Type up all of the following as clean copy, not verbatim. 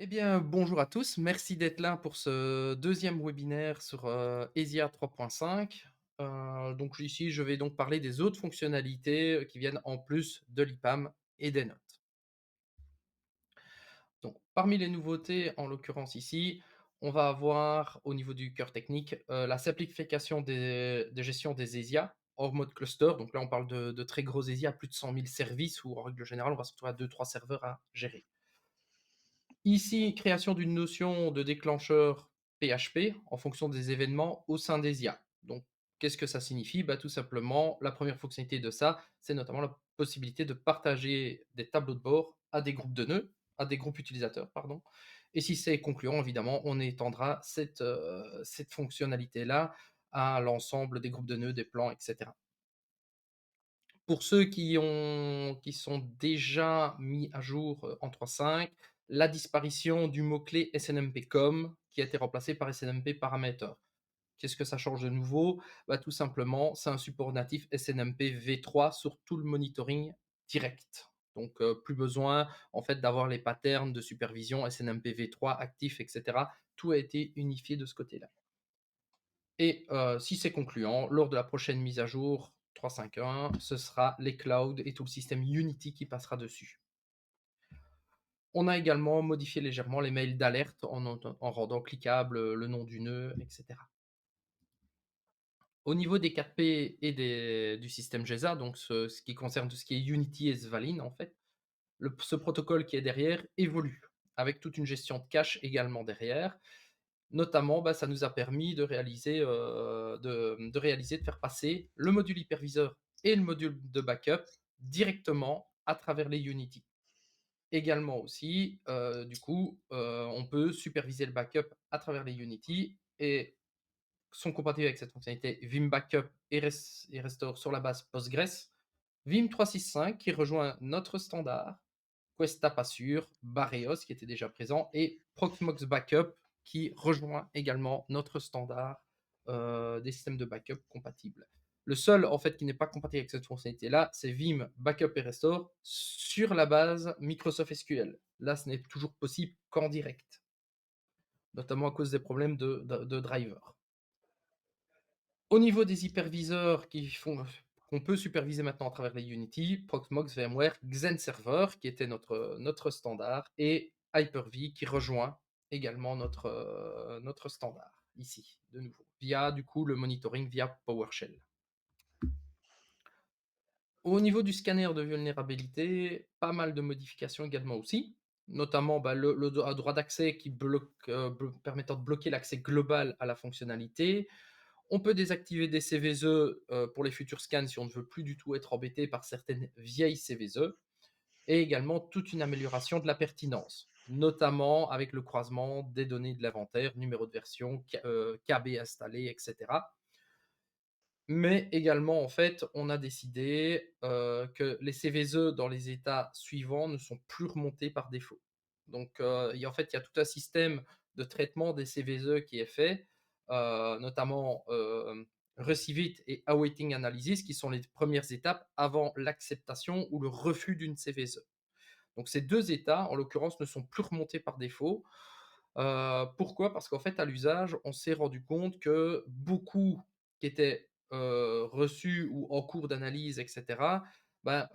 Eh bien, bonjour à tous. Merci d'être là pour ce deuxième webinaire sur ESIA 3.5. Donc ici, je vais donc parler des autres fonctionnalités qui viennent en plus de l'IPAM et des notes. Donc, parmi les nouveautés, en l'occurrence ici, on va avoir au niveau du cœur technique la simplification des gestions des ESIA hors mode cluster. Donc là, on parle de très gros ESIA, plus de 100 000 services, où en règle générale, on va se retrouver à 2-3 serveurs à gérer. Ici, création d'une notion de déclencheur PHP en fonction des événements au sein des IA. Donc, qu'est-ce que ça signifie? Bah, tout simplement, la première fonctionnalité de ça, c'est notamment la possibilité de partager des tableaux de bord à des groupes de nœuds, à des groupes utilisateurs, pardon. Et si c'est concluant, évidemment, on étendra cette fonctionnalité-là à l'ensemble des groupes de nœuds, des plans, etc. Pour ceux qui sont déjà mis à jour, en 3.5, la disparition du mot-clé SNMP-COM qui a été remplacé par SNMP Parameter. Qu'est-ce que ça change de nouveau? Bah, tout simplement, c'est un support natif SNMP V3 sur tout le monitoring direct. Donc, plus besoin en fait d'avoir les patterns de supervision SNMP V3 actifs et cetera. Tout a été unifié de ce côté-là. Et si c'est concluant, lors de la prochaine mise à jour 3.5.1, ce sera les clouds et tout le système Unity qui passera dessus. On a également modifié légèrement les mails d'alerte en rendant cliquable le nom du nœud, etc. Au niveau des 4P et du système GESA, donc ce qui concerne tout ce qui est Unity et Svalin, en fait, ce protocole qui est derrière évolue, avec toute une gestion de cache également derrière. Notamment, bah, ça nous a permis de faire passer le module hyperviseur et le module de backup directement à travers les Unity. Également aussi, du coup, on peut superviser le backup à travers les Unity et sont compatibles avec cette fonctionnalité Vim Backup et Restore sur la base Postgres, Vim 365 qui rejoint notre standard, Questa Passure, Barreos qui était déjà présent et Proxmox Backup qui rejoint également notre standard des systèmes de backup compatibles. Le seul en fait qui n'est pas compatible avec cette fonctionnalité-là, c'est Vim Backup et Restore sur la base Microsoft SQL. Là, ce n'est toujours possible qu'en direct, notamment à cause des problèmes de driver. Au niveau des hyperviseurs qu'on peut superviser maintenant à travers les Unity, Proxmox, VMware, XenServer qui était notre standard et Hyper-V qui rejoint également notre standard ici, de nouveau, via du coup le monitoring via PowerShell. Au niveau du scanner de vulnérabilité, pas mal de modifications également aussi, notamment bah, un droit d'accès qui permettant de bloquer l'accès global à la fonctionnalité. On peut désactiver des CVE pour les futurs scans si on ne veut plus du tout être embêté par certaines vieilles CVE, et également toute une amélioration de la pertinence, notamment avec le croisement des données de l'inventaire, numéro de version, KB installé, etc. Mais également, en fait, on a décidé que les CVE dans les états suivants ne sont plus remontés par défaut. Donc, en fait, il y a tout un système de traitement des CVE qui est fait, notamment Receive It et Awaiting Analysis, qui sont les premières étapes avant l'acceptation ou le refus d'une CVE. Donc, ces deux états, en l'occurrence, ne sont plus remontés par défaut. Pourquoi? Parce qu'en fait, à l'usage, on s'est rendu compte que beaucoup qui étaient reçus ou en cours d'analyse, et cetera, ben,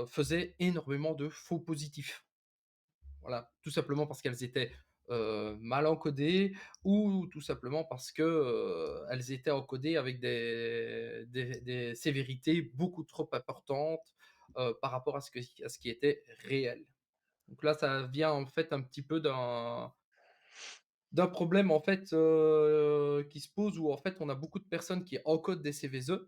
faisaient énormément de faux positifs. Voilà, tout simplement parce qu'elles étaient mal encodées ou tout simplement parce que elles étaient encodées avec des sévérités beaucoup trop importantes par rapport à ce qui était réel. Donc là, ça vient en fait un petit peu d'un problème en fait, qui se pose où en fait on a beaucoup de personnes qui encodent des CVE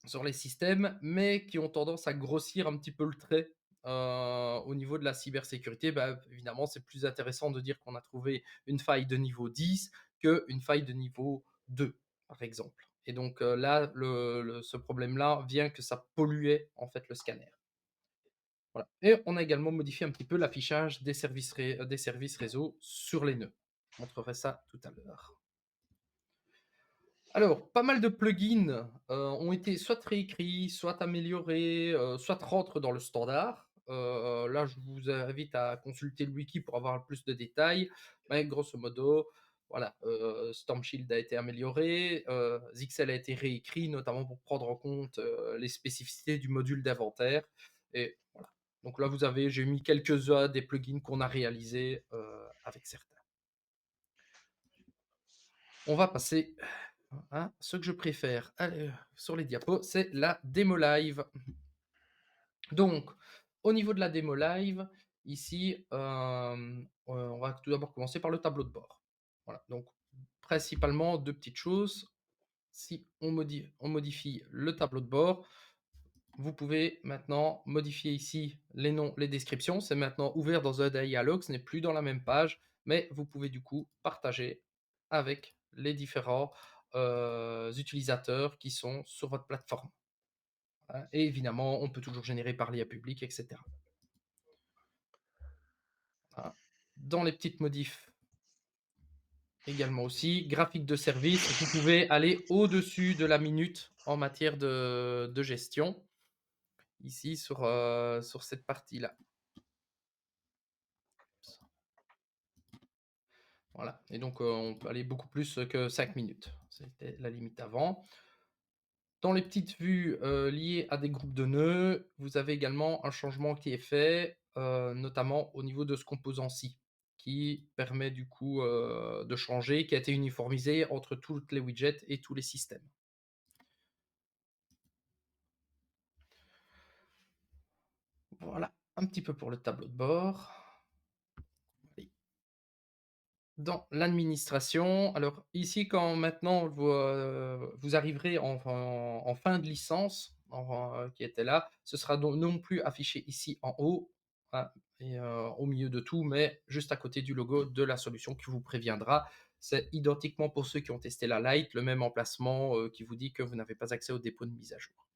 sur les systèmes, mais qui ont tendance à grossir un petit peu le trait, au niveau de la cybersécurité. Bah, évidemment, c'est plus intéressant de dire qu'on a trouvé une faille de niveau 10 qu'une faille de niveau 2, par exemple. Et donc, là, ce problème-là vient que ça polluait en fait le scanner. Voilà. Et on a également modifié un petit peu l'affichage des services réseau sur les nœuds. Je montrerai ça tout à l'heure. Alors, pas mal de plugins ont été soit réécrits, soit améliorés, soit rentrent dans le standard. là, je vous invite à consulter le wiki pour avoir plus de détails, mais grosso modo, voilà, Storm Shield a été amélioré, Zixel a été réécrit, notamment pour prendre en compte, les spécificités du module d'inventaire et voilà. Donc là, j'ai mis quelques-uns des plugins qu'on a réalisés, avec certains. On va passer à ce que je préfère, allez, sur les diapos, c'est la démo live. Donc, au niveau de la démo live, ici, on va tout d'abord commencer par le tableau de bord. Voilà, donc principalement 2 petites choses. Si on modifie le tableau de bord, vous pouvez maintenant modifier ici les noms, les descriptions. C'est maintenant ouvert dans un dialog, ce n'est plus dans la même page, mais vous pouvez du coup partager avec les différents, utilisateurs qui sont sur votre plateforme. Hein, et évidemment, on peut toujours générer par l'IA public et cetera. Voilà. Dans les petites modifs également aussi, graphique de service, vous pouvez aller au-dessus de la minute en matière de gestion, ici sur cette partie-là. Voilà, et donc on peut aller beaucoup plus que 5 minutes. C'était la limite avant. Dans les petites vues liées à des groupes de nœuds, vous avez également un changement qui est fait, notamment au niveau de ce composant-ci, qui permet du coup de changer, qui a été uniformisé entre toutes les widgets et tous les systèmes. Voilà, un petit peu pour le tableau de bord. Dans l'administration, alors ici, quand maintenant vous arriverez en fin de licence, qui était là, ce sera donc non plus affiché ici en haut, hein, et au milieu de tout, mais juste à côté du logo de la solution qui vous préviendra. C'est identiquement pour ceux qui ont testé la Lite, le même emplacement, qui vous dit que vous n'avez pas accès au dépôt de mise à jour.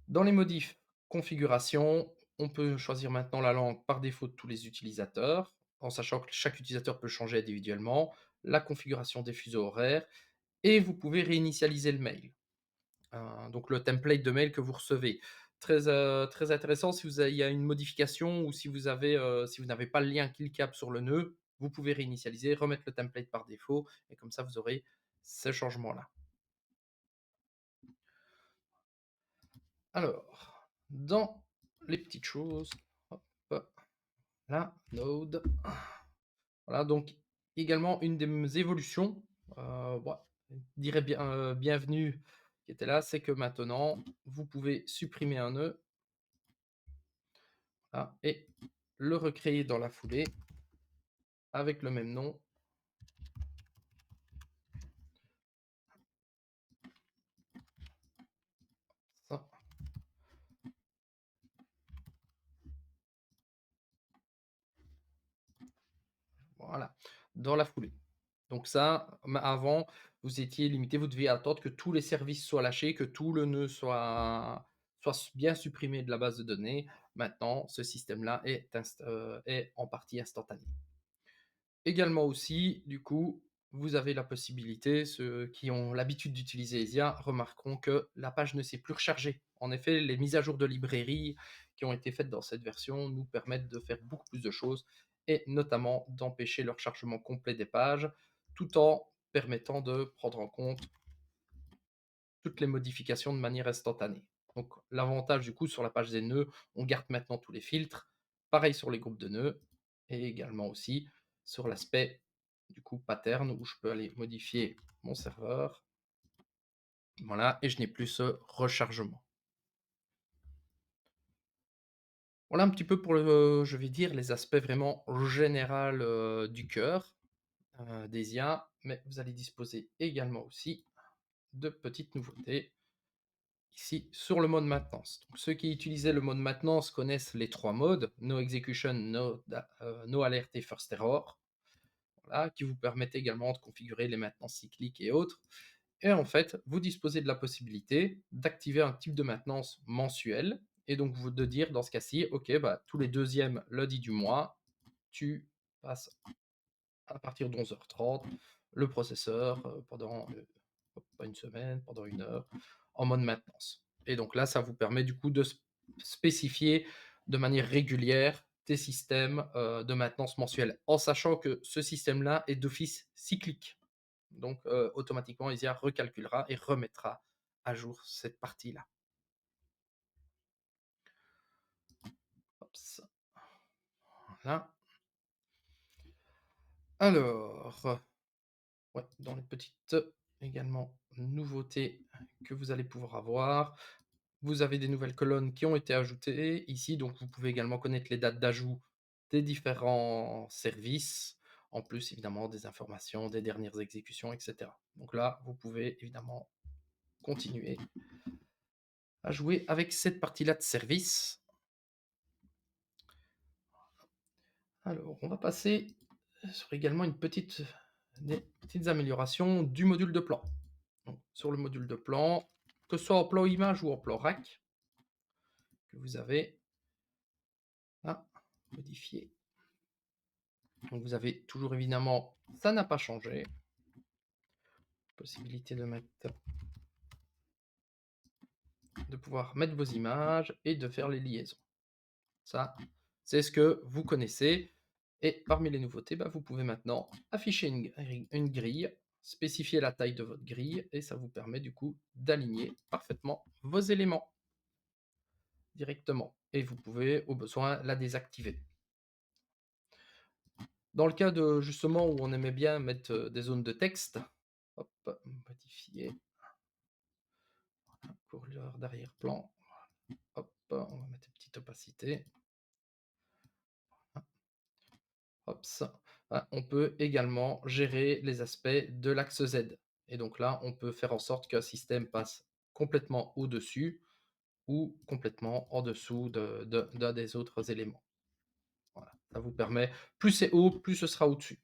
Dans les modifs configuration, on peut choisir maintenant la langue par défaut de tous les utilisateurs, en sachant que chaque utilisateur peut changer individuellement, la configuration des fuseaux horaires, et vous pouvez réinitialiser le mail. Donc le template de mail que vous recevez. Très intéressant si il y a une modification ou si si vous n'avez pas le lien cliquable sur le nœud, vous pouvez réinitialiser, remettre le template par défaut, et comme ça vous aurez ce changement-là. Alors, dans les petites choses, hop, là, Node. Voilà, donc également une des évolutions, bon, je dirais bien, bienvenue qui était là, c'est que maintenant, vous pouvez supprimer un nœud, ah, et le recréer dans la foulée avec le même nom. Ça, voilà, dans la foulée. Donc ça, avant, vous étiez limité, vous deviez attendre que tous les services soient lâchés, que tout le nœud soit bien supprimé de la base de données. Maintenant, ce système-là est en partie instantané. Également aussi, du coup, vous avez la possibilité, ceux qui ont l'habitude d'utiliser ESIA remarqueront que la page ne s'est plus rechargée. En effet, les mises à jour de librairie qui ont été faites dans cette version nous permettent de faire beaucoup plus de choses et notamment d'empêcher le rechargement complet des pages tout en permettant de prendre en compte toutes les modifications de manière instantanée. Donc l'avantage du coup sur la page des nœuds, on garde maintenant tous les filtres. Pareil sur les groupes de nœuds et également aussi sur l'aspect du coup pattern où je peux aller modifier mon serveur. Voilà, et je n'ai plus ce rechargement. Voilà un petit peu pour je vais dire, les aspects vraiment général du cœur des IA, mais vous allez disposer également aussi de petites nouveautés ici sur le mode maintenance. Donc, ceux qui utilisaient le mode maintenance connaissent les trois modes, No Execution, No Alert et First Error, voilà, qui vous permettent également de configurer les maintenances cycliques et autres. Et en fait, vous disposez de la possibilité d'activer un type de maintenance mensuel, et donc vous de dire dans ce cas-ci, ok, bah, tous les deuxièmes lundis du mois, tu passes à partir de 11h30 le processeur pendant pas une semaine, pendant 1 heure, en mode maintenance. Et donc là, ça vous permet du coup spécifier de manière régulière tes systèmes, de maintenance mensuelle, en sachant que ce système-là est d'office cyclique. Donc, automatiquement, ISIA recalculera et remettra à jour cette partie-là. Hop, ça, voilà. Alors, ouais, dans les petites, également, nouveautés que vous allez pouvoir avoir, vous avez des nouvelles colonnes qui ont été ajoutées ici, donc vous pouvez également connaître les dates d'ajout des différents services, en plus évidemment des informations, des dernières exécutions, et cetera. Donc là, vous pouvez évidemment continuer à jouer avec cette partie-là de service. Alors, on va passer sur également des petites améliorations du module de plan. Donc, sur le module de plan, que ce soit en plan image ou en plan rack, que vous avez à modifier. Donc, vous avez toujours évidemment, ça n'a pas changé, possibilité de pouvoir mettre vos images et de faire les liaisons. Ça, c'est ce que vous connaissez. Et parmi les nouveautés, bah, vous pouvez maintenant afficher une grille, spécifier la taille de votre grille, et ça vous permet du coup d'aligner parfaitement vos éléments directement. Et vous pouvez au besoin la désactiver. Dans le cas de justement où on aimait bien mettre des zones de texte, hop, modifier couleur d'arrière-plan, hop, on va mettre une petite opacité. Hop, ça. Ah, on peut également gérer les aspects de l'axe Z. Et donc là, on peut faire en sorte qu'un système passe complètement au-dessus ou complètement en dessous d'un des autres éléments. Voilà, ça vous permet, plus c'est haut, plus ce sera au-dessus.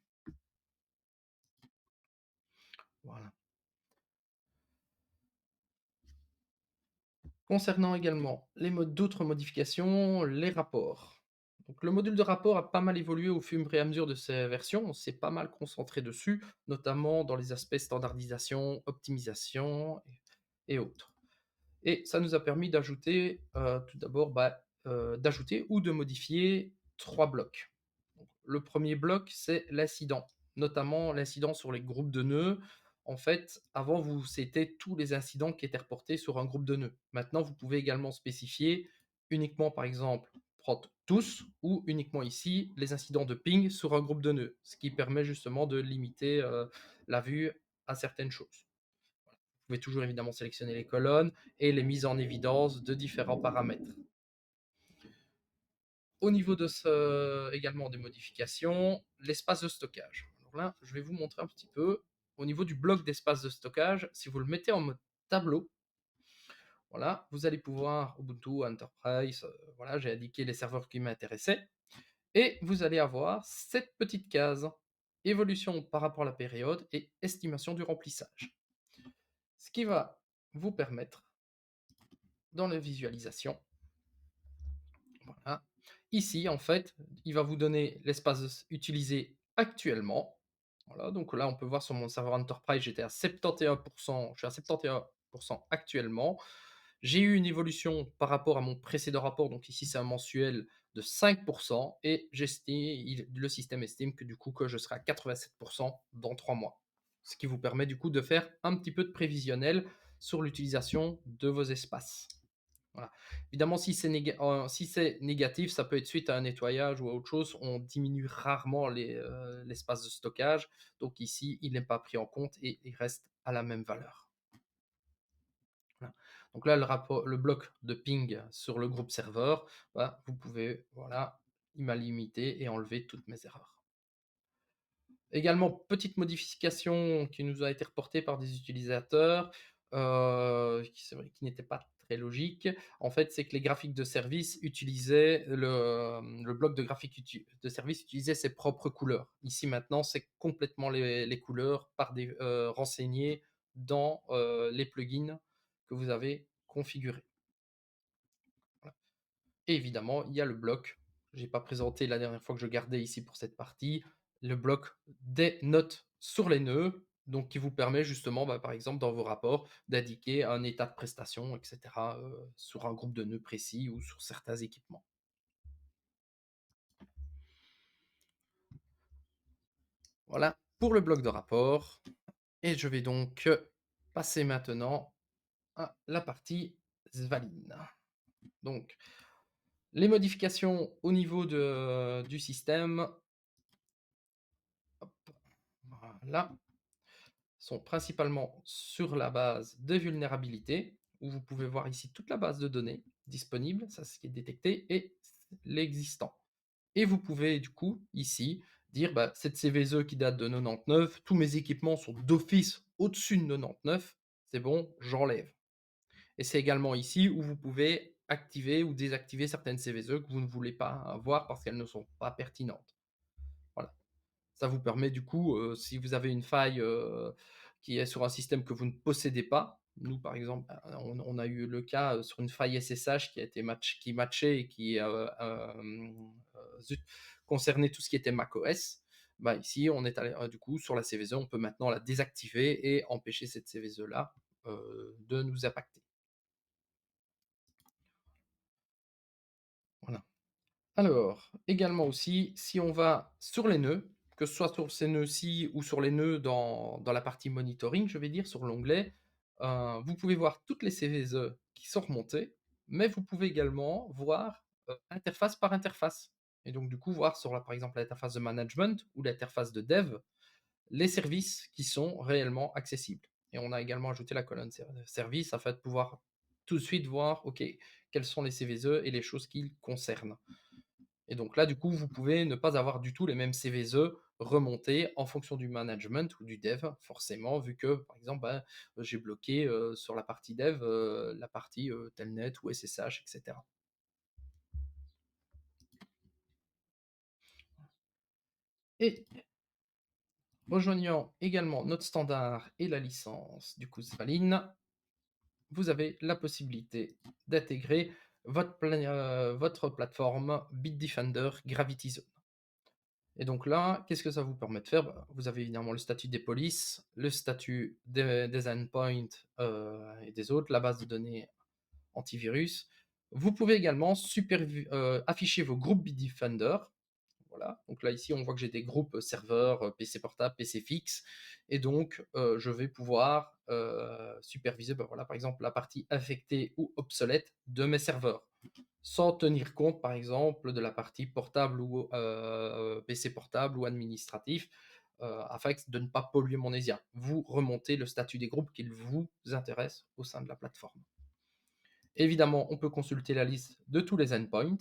Voilà. Concernant également les modes d'autres modifications, les rapports. Donc, le module de rapport a pas mal évolué au fur et à mesure de ses versions. On s'est pas mal concentré dessus, notamment dans les aspects standardisation, optimisation et autres. Et ça nous a permis d'ajouter, tout d'abord, d'ajouter ou de modifier 3 blocs. Donc, le premier bloc, c'est l'incident, notamment l'incident sur les groupes de nœuds. En fait, avant, c'était tous les incidents qui étaient reportés sur un groupe de nœuds. Maintenant, vous pouvez également spécifier uniquement, par exemple, prendre tous ou uniquement ici, les incidents de ping sur un groupe de nœuds, ce qui permet justement de limiter, la vue à certaines choses. Vous pouvez toujours évidemment sélectionner les colonnes et les mises en évidence de différents paramètres. Au niveau de également des modifications, l'espace de stockage. Alors là, je vais vous montrer un petit peu. Au niveau du bloc d'espace de stockage, si vous le mettez en mode tableau, voilà, vous allez pouvoir, Ubuntu, Enterprise, voilà, j'ai indiqué les serveurs qui m'intéressaient, et vous allez avoir cette petite case, évolution par rapport à la période et estimation du remplissage. Ce qui va vous permettre, dans la visualisation, voilà. Ici, en fait, il va vous donner l'espace utilisé actuellement. Voilà, donc là, on peut voir sur mon serveur Enterprise, j'étais à 71%, je suis à 71% actuellement. J'ai eu une évolution par rapport à mon précédent rapport, donc ici c'est un mensuel de 5%, et le système estime que du coup que je serai à 87% dans 3 mois. Ce qui vous permet du coup de faire un petit peu de prévisionnel sur l'utilisation de vos espaces. Voilà. Évidemment, si c'est négatif, ça peut être suite à un nettoyage ou à autre chose. On diminue rarement l'espace de stockage. Donc ici, il n'est pas pris en compte et il reste à la même valeur. Voilà. Donc là, le bloc de ping sur le groupe serveur, bah, vous pouvez, voilà, il m'a limité et enlever toutes mes erreurs. Également, petite modification qui nous a été reportée par des utilisateurs, qui c'est vrai qui n'était pas très logique. En fait, c'est que les graphiques de service utilisaient le bloc de graphiques de service utilisait ses propres couleurs. Ici, maintenant, c'est complètement les couleurs renseignées dans, les plugins que vous avez configurés. Voilà. Et évidemment, il y a le bloc, j'ai pas présenté la dernière fois que je gardais ici pour cette partie, le bloc des notes sur les nœuds. Donc qui vous permet justement, bah, par exemple, dans vos rapports, d'indiquer un état de prestation et cetera, sur un groupe de nœuds précis ou sur certains équipements. Voilà pour le bloc de rapport et je vais donc, passer maintenant à la partie Svalin. Donc les modifications au niveau du système, hop, voilà, sont principalement sur la base de vulnérabilité, où vous pouvez voir ici toute la base de données disponible, ça c'est ce qui est détecté, et l'existant. Et vous pouvez du coup, ici, dire, bah, cette CVSE qui date de 99, tous mes équipements sont d'office au-dessus de 99, c'est bon, j'enlève. Et c'est également ici où vous pouvez activer ou désactiver certaines CVSE que vous ne voulez pas avoir parce qu'elles ne sont pas pertinentes. Voilà. Ça vous permet du coup, si vous avez une faille, qui est sur un système que vous ne possédez pas, nous par exemple, on a eu le cas, sur une faille SSH qui a été qui matchait et qui, zut, concernait tout ce qui était macOS. Bah, ici on est allé, du coup sur la CVSE, on peut maintenant la désactiver et empêcher cette CVSE là, de nous impacter. Voilà. Alors, également aussi, si on va sur les nœuds, que ce soit sur ces nœuds-ci ou sur les nœuds dans la partie monitoring, je vais dire, sur l'onglet, vous pouvez voir toutes les CVSE qui sont remontées, mais vous pouvez également voir, interface par interface. Et donc du coup, voir sur la par exemple l'interface de management ou l'interface de dev, les services qui sont réellement accessibles. Et on a également ajouté la colonne service afin de pouvoir tout de suite voir, OK, quels sont les CVSE et les choses qu'ils concernent. Et donc là, du coup, vous pouvez ne pas avoir du tout les mêmes CVSE remontés en fonction du management ou du dev, forcément, vu que, par exemple, bah, j'ai bloqué, sur la partie dev, la partie, telnet ou SSH et cetera. Et rejoignant également notre standard et la licence du coup Svalin, vous avez la possibilité d'intégrer votre plateforme Bitdefender Gravity Zone. Et donc là, qu'est-ce que ça vous permet de faire? Bah, vous avez évidemment le statut des polices, le statut des endpoints, et des autres, la base de données antivirus. Vous pouvez également afficher vos groupes Bitdefender. Voilà, donc là ici on voit que j'ai des groupes serveurs, PC portable, PC fixe et donc je vais pouvoir, superviser, bah, voilà, par exemple la partie affectée ou obsolète de mes serveurs. Sans tenir compte, par exemple, de la partie portable ou PC portable ou administratif, afin de ne pas polluer mon ESIA. Vous remontez le statut des groupes qui vous intéressent au sein de la plateforme. Évidemment, on peut consulter la liste de tous les endpoints,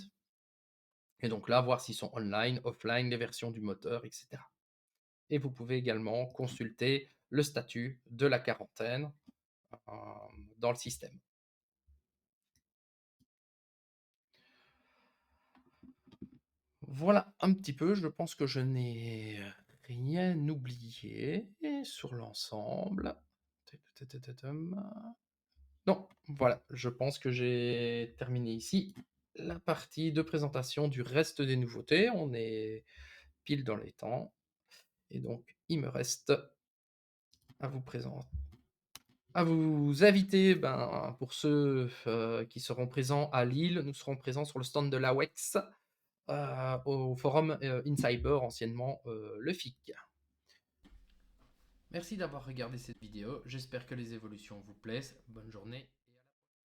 et donc là, voir s'ils sont online, offline, les versions du moteur, etc. Et vous pouvez également consulter le statut de la quarantaine euh, dans le système. Voilà un petit peu, je pense que je n'ai rien oublié sur l'ensemble. Non, voilà, je pense que j'ai terminé ici la partie de présentation du reste des nouveautés. On est pile dans les temps et donc il me reste à vous présenter, à vous inviter, ben, pour ceux, qui seront présents à Lille, nous serons présents sur le stand de l'AWEX, au forum, InCyber, anciennement, le FIC. Merci d'avoir regardé cette vidéo, j'espère que les évolutions vous plaisent. Bonne journée.